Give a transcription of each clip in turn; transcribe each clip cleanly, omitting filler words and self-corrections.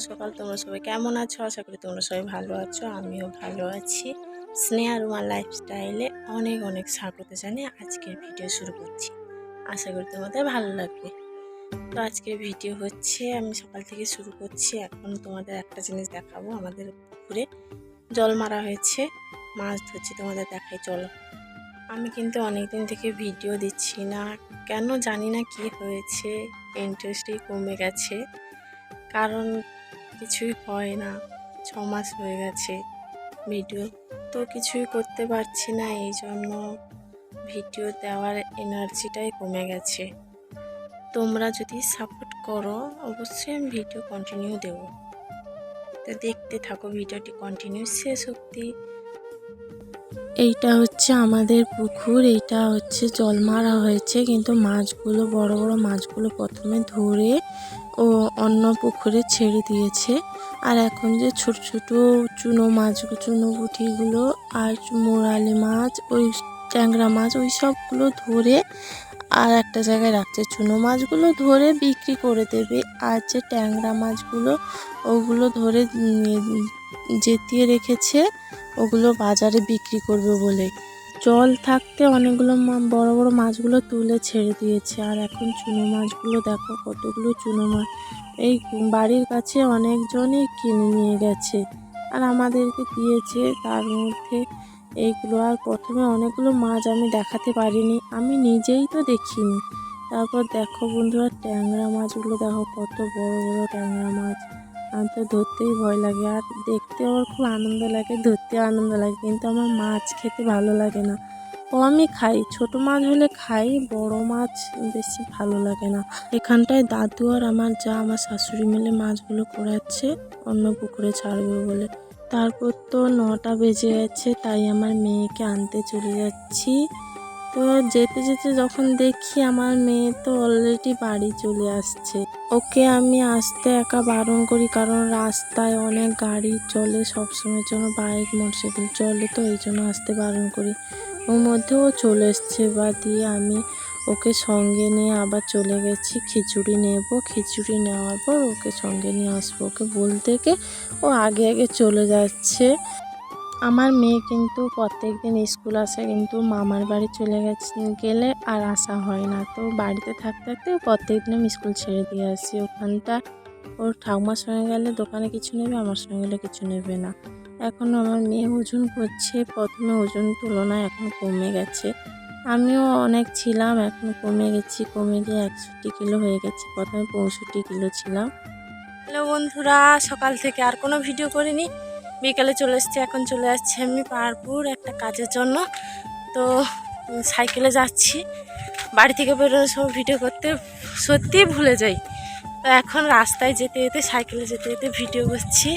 সকাল। তোমরা সবাই কেমন আছো? আশা করি তোমরা সবাই ভালো আছো, আমিও ভালো আছি। স্নেহা রুমা লাইফস্টাইলে অনেক অনেক স্বাগত জানিয়ে আজকের ভিডিও শুরু করছি। আশা করি তোমাদের ভালো লাগবে। তো আজকের ভিডিও হচ্ছে আমি সকাল থেকে শুরু করছি। এখন তোমাদের একটা জিনিস দেখাবো, আমাদের পুকুরে জল মারা হয়েছে, মাছ ধরছি, তোমাদের দেখাই চলো। আমি কিন্তু অনেকদিন থেকে ভিডিও দিচ্ছি না, কেন জানি না কি হয়েছে, ইন্টারেস্টই কমে গেছে। কারণ কিছুই হয় না, 6 মাস হয়ে গেছে ভিডিও তো কিছুই করতে পারছি না, এই জন্য ভিডিও দেওয়ার এনার্জিটাই কমে গেছে। তোমরা যদি সাপোর্ট করো অবশ্যই আমি ভিডিও কন্টিনিউ দেব। তো দেখতে থাকো ভিডিওটি কন্টিনিউ শেষ অবধি। এইটা হচ্ছে আমাদের পুকুর, এইটা হচ্ছে জল মারা হয়েছে, কিন্তু মাছগুলো বড় বড় মাছগুলো প্রথমে ধরে ও অন্য পুকুরে ছেড়ে দিয়েছে। আর এখন যে ছোট ছোট চুনো মাছগুলো, চুনো পুঁটিগুলো আর মোরালি মাছ, ওই ট্যাংরা মাছ, ওই সবগুলো ধরে আর একটা জায়গায় রাখছে। চুনো মাছগুলো ধরে বিক্রি করে দেবে, আর যে ট্যাংরা মাছগুলো ওগুলো ধরে জেতিয়ে রেখেছে, ওগুলো বাজারে বিক্রি করবে বলে। জল থাকতে অনেকগুলো বড় বড় মাছগুলো তুলে ছেড়ে দিয়েছে। আর এখন চুনো মাছগুলো দেখো, কতগুলো চুনো মাছ এই বাড়ির কাছে অনেকজনই কিনে নিয়ে গেছে আর আমাদেরকে দিয়েছে। তার মধ্যে এইগুলো, আর প্রথমে অনেকগুলো মাছ আমি দেখাতে পারিনি, আমি নিজেই তো দেখিনি। তারপর দেখো বন্ধুরা, ট্যাংরা মাছগুলো দেখো, কত বড় বড় ট্যাংরা মাছ। আমার তো ধরতেই ভয় লাগে, আর দেখতেও আমার খুব আনন্দ লাগে, ধরতেও আনন্দ লাগে, কিন্তু আমার মাছ খেতে ভালো লাগে না। আমি খাই, ছোট মাছ হলে খাই, বড় মাছ বেশি ভালো লাগে না। এখানটায় দাদু আর আমার যা, আমার শাশুড়ি মিলে মাছগুলো কুড়াচ্ছে অন্য পুকুরে ছাড়বে বলে। তারপর তো 9টা বেজে গেছে, তাই আমার মেয়েকে আনতে চলে যাচ্ছি। তো যেতে যেতে যখন দেখি আমার মেয়ে তো অলরেডি বাড়ি চলে আসছে। ওকে আমি আসতে একা বারণ করি, কারণ রাস্তায় অনেক গাড়ি চলে সবসময়ের জন্য, বাইক মোটরসাইকেল চলে, তো এই জন্য আসতে বারণ করি। ওর মধ্যে ও চলে এসছে, বা দিয়ে আমি ওকে সঙ্গে নিয়ে আবার চলে গেছি খিচুড়ি নেব। খিচুড়ি নেওয়ার পর ওকে সঙ্গে নিয়ে আসবো। ওকে বলতে গিয়ে ও আগে আগে চলে যাচ্ছে। আমার মেয়ে কিন্তু প্রত্যেক দিন স্কুল আসে, কিন্তু মামার বাড়ি চলে গেলে আর আসা হয় না। তো বাড়িতে থাকতে থাকতে প্রত্যেক দিন আমি স্কুল ছেড়ে দিয়ে আসি। ওখানটা ওর ঠাকুমার সঙ্গে গেলে দোকানে কিছু নেবে, আমার সঙ্গে গেলে কিছু নেবে না। এখন আমার মেয়ে ওজন করছে, প্রথমে ওজন তুলনায় এখন কমে গেছে। আমিও অনেক ছিলাম, এখন কমে গেছি, কমে গিয়ে 61 কিলো হয়ে গেছি, প্রথমে 65 কিলো ছিলাম। হ্যালো বন্ধুরা, সকাল থেকে আর কোনো ভিডিও করিনি, বিকালে চলে এসছি। এখন চলে যাচ্ছি আমি পাহাড়পুর একটা কাজের জন্য। তো সাইকেলে যাচ্ছি, বাড়ি থেকে বেরোনোর সময় ভিডিও করতে সত্যিই ভুলে যাই। তো এখন রাস্তায় যেতে যেতে, সাইকেলে যেতে যেতে ভিডিও করছি।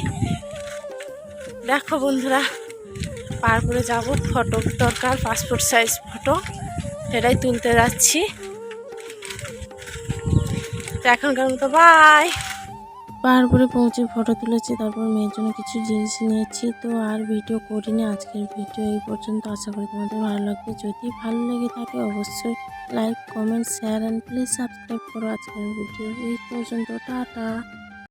দেখো বন্ধুরা, পাহাড়পুরে যাব, ফটো দরকার, পাসপোর্ট সাইজ ফটো, সেটাই তুলতে যাচ্ছি। তো এখনকার মতো বাই। পাহাড়পুরে পৌঁছে ফটো তুলেছি, তারপর মেয়ের জন্য কিছু জিনিস নিয়েছি। তো আর ভিডিও করিনি, আজকের ভিডিও এই পর্যন্ত। আশা করি তোমাদের ভালো লাগবে। যদি ভালো লেগে থাকে অবশ্যই like, comment, share and please subscribe করো। আজকের ভিডিও এই পর্যন্ত, টাটা।